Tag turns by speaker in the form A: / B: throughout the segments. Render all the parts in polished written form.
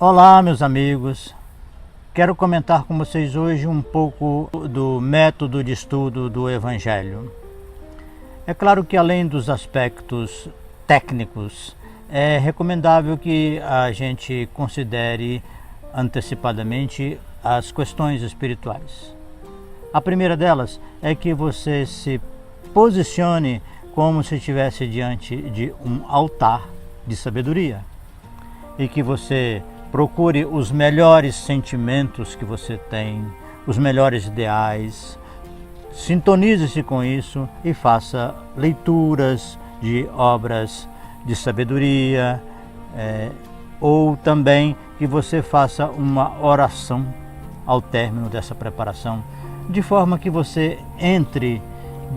A: Olá, meus amigos. Quero comentar com vocês hoje um pouco do método de estudo do Evangelho. É claro que, além dos aspectos técnicos, é recomendável que a gente considere antecipadamente as questões espirituais. A primeira delas é que você se posicione como se estivesse diante de um altar de sabedoria e que você procure os melhores sentimentos que você tem, os melhores ideais, sintonize-se com isso e faça leituras de obras de sabedoria, ou também que você faça uma oração ao término dessa preparação, de forma que você entre,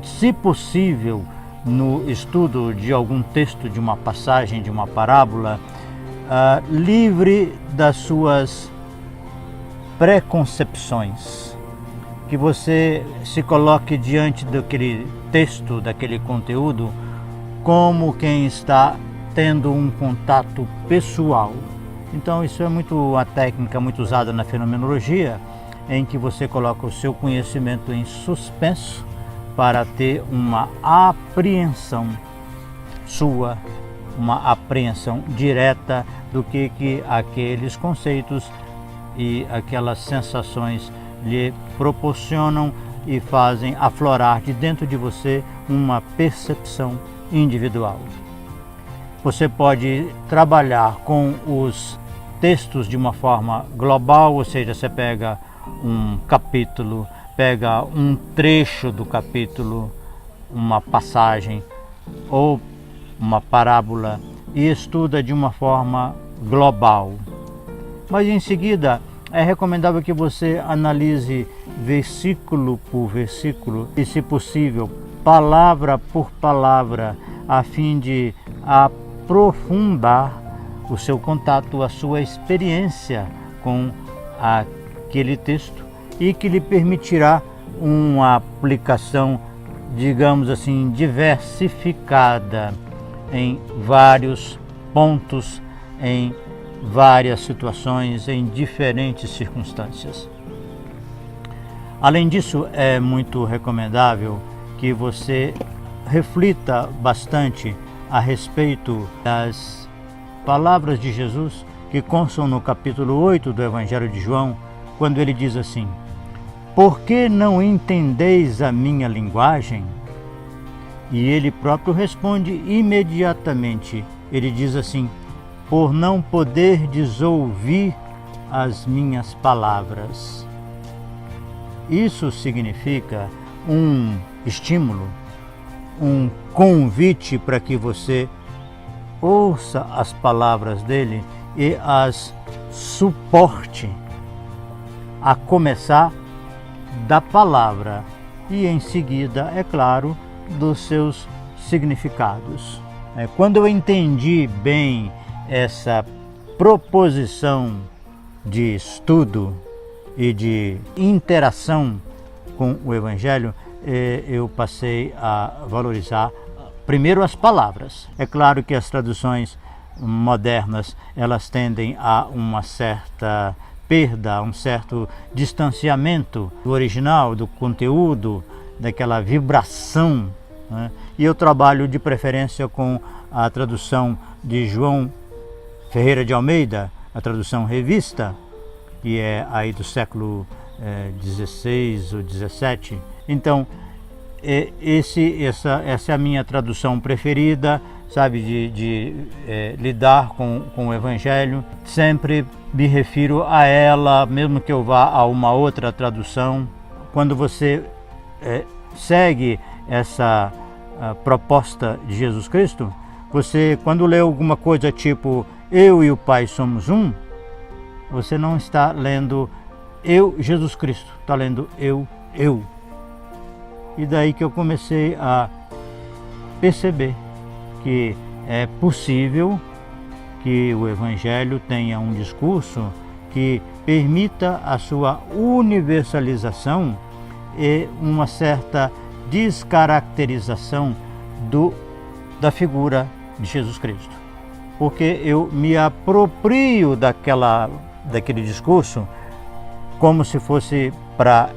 A: se possível, no estudo de algum texto, de uma passagem, de uma parábola, livre das suas preconcepções, que você se coloque diante daquele texto, daquele conteúdo, como quem está tendo um contato pessoal. Então isso é uma técnica muito usada na fenomenologia, em que você coloca o seu conhecimento em suspenso para ter uma apreensão sua, uma apreensão direta do que aqueles conceitos e aquelas sensações lhe proporcionam e fazem aflorar de dentro de você uma percepção individual. Você pode trabalhar com os textos de uma forma global, ou seja, você pega um capítulo, pega um trecho do capítulo, uma passagem ou uma parábola e estuda de uma forma global. Mas em seguida é recomendável que você analise versículo por versículo e, se possível, palavra por palavra, a fim de aprofundar o seu contato, a sua experiência com aquele texto e que lhe permitirá uma aplicação, digamos assim, diversificada em vários pontos, em várias situações, em diferentes circunstâncias. Além disso, é muito recomendável que você reflita bastante a respeito das palavras de Jesus que constam no capítulo 8 do Evangelho de João, quando ele diz assim: "Por que não entendeis a minha linguagem?" E ele próprio responde imediatamente. Ele diz assim: "Por não poderdes ouvir as minhas palavras." Isso significa um estímulo, um convite para que você ouça as palavras dele e as suporte, a começar da palavra e em seguida, é claro, dos seus significados. Quando eu entendi bem essa proposição de estudo e de interação com o Evangelho, eu passei a valorizar primeiro as palavras. É claro que as traduções modernas, elas tendem a uma certa perda, um certo distanciamento do original, do conteúdo, daquela vibração, né? E eu trabalho de preferência com a tradução de João Ferreira de Almeida, a tradução revista, que é aí do século XVI ou XVII. Então, essa é a minha tradução preferida, sabe, de lidar com o Evangelho. Sempre me refiro a ela, mesmo que eu vá a uma outra tradução. Quando você segue essa proposta de Jesus Cristo, você, quando lê alguma coisa tipo "eu e o Pai somos um", você não está lendo "eu, Jesus Cristo", está lendo "eu". E daí que eu comecei a perceber que é possível que o Evangelho tenha um discurso que permita a sua universalização e uma certa descaracterização da figura de Jesus Cristo. porque eu me aproprio daquele discurso como se fosse para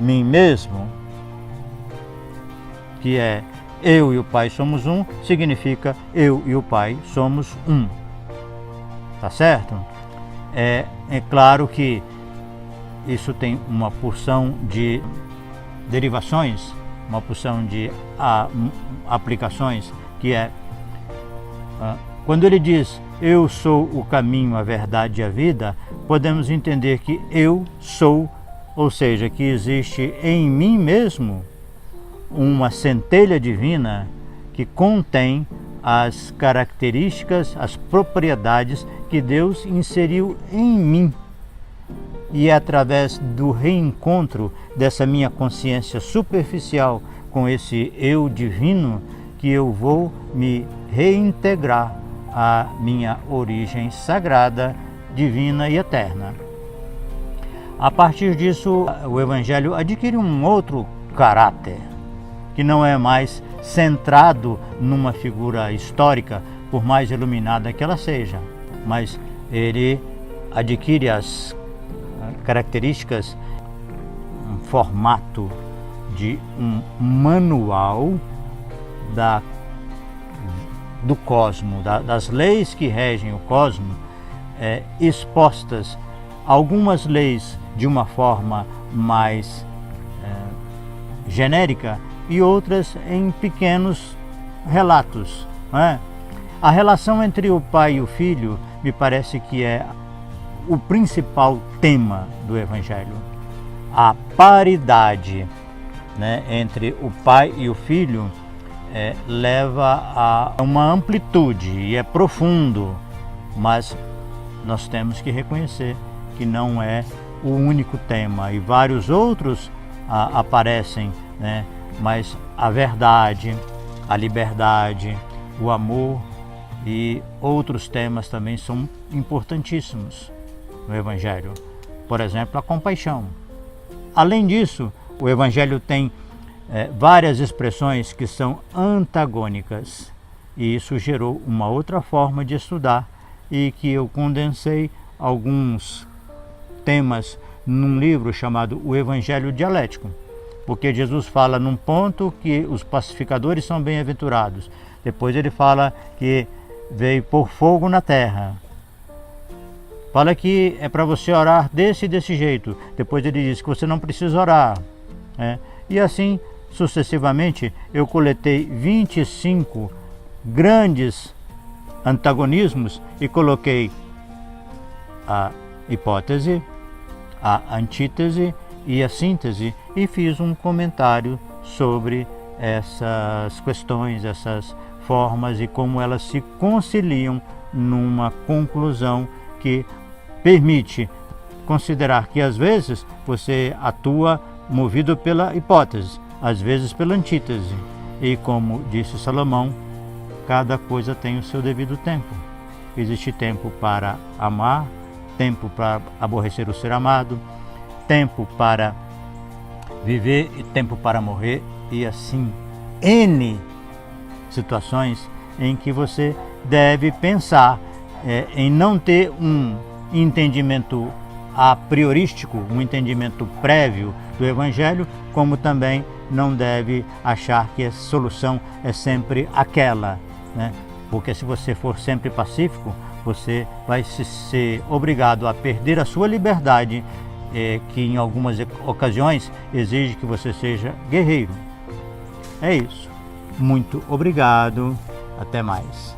A: mim mesmo, que é eu e o Pai somos um, significa eu e o Pai somos um. Tá certo? É claro que isso tem uma porção de derivações, uma porção de aplicações, que é quando ele diz eu sou o caminho, a verdade e a vida, podemos entender que eu sou, ou seja, que existe em mim mesmo uma centelha divina que contém as características, as propriedades que Deus inseriu em mim. E é através do reencontro dessa minha consciência superficial com esse eu divino que eu vou me reintegrar à minha origem sagrada, divina e eterna. A partir disso, o Evangelho adquire um outro caráter, que não é mais centrado numa figura histórica, por mais iluminada que ela seja, mas ele adquire as características, um formato de um manual do cosmo, das leis que regem o cosmo, expostas, algumas leis de uma forma mais genérica e outras em pequenos relatos, não é? A relação entre o pai e o filho me parece que é o principal tema do Evangelho. A paridade, né, entre o pai e o filho leva a uma amplitude e é profundo, mas nós temos que reconhecer que não é o único tema e vários outros aparecem, né? Mas a verdade, a liberdade, o amor e outros temas também são importantíssimos no Evangelho. Por exemplo, a compaixão. Além disso, o Evangelho tem várias expressões que são antagônicas, e isso gerou uma outra forma de estudar e que eu condensei alguns temas num livro chamado O Evangelho Dialético, porque Jesus fala num ponto que os pacificadores são bem-aventurados, depois ele fala que veio pôr fogo na terra, fala que é para você orar desse e desse jeito, depois ele diz que você não precisa orar, né? E assim sucessivamente eu coletei 25 grandes antagonismos e coloquei a hipótese, a antítese e a síntese e fiz um comentário sobre essas questões, essas formas e como elas se conciliam numa conclusão que permite considerar que às vezes você atua movido pela hipótese, às vezes pela antítese, e como disse Salomão, cada coisa tem o seu devido tempo. Existe tempo para amar, tempo para aborrecer o ser amado, tempo para viver e tempo para morrer, e assim N situações em que você deve pensar em não ter um entendimento a priorístico, um entendimento prévio do Evangelho, como também não deve achar que a solução é sempre aquela, né? Porque se você for sempre pacífico, você vai ser obrigado a perder a sua liberdade, que em algumas ocasiões exige que você seja guerreiro. É isso. Muito obrigado. Até mais.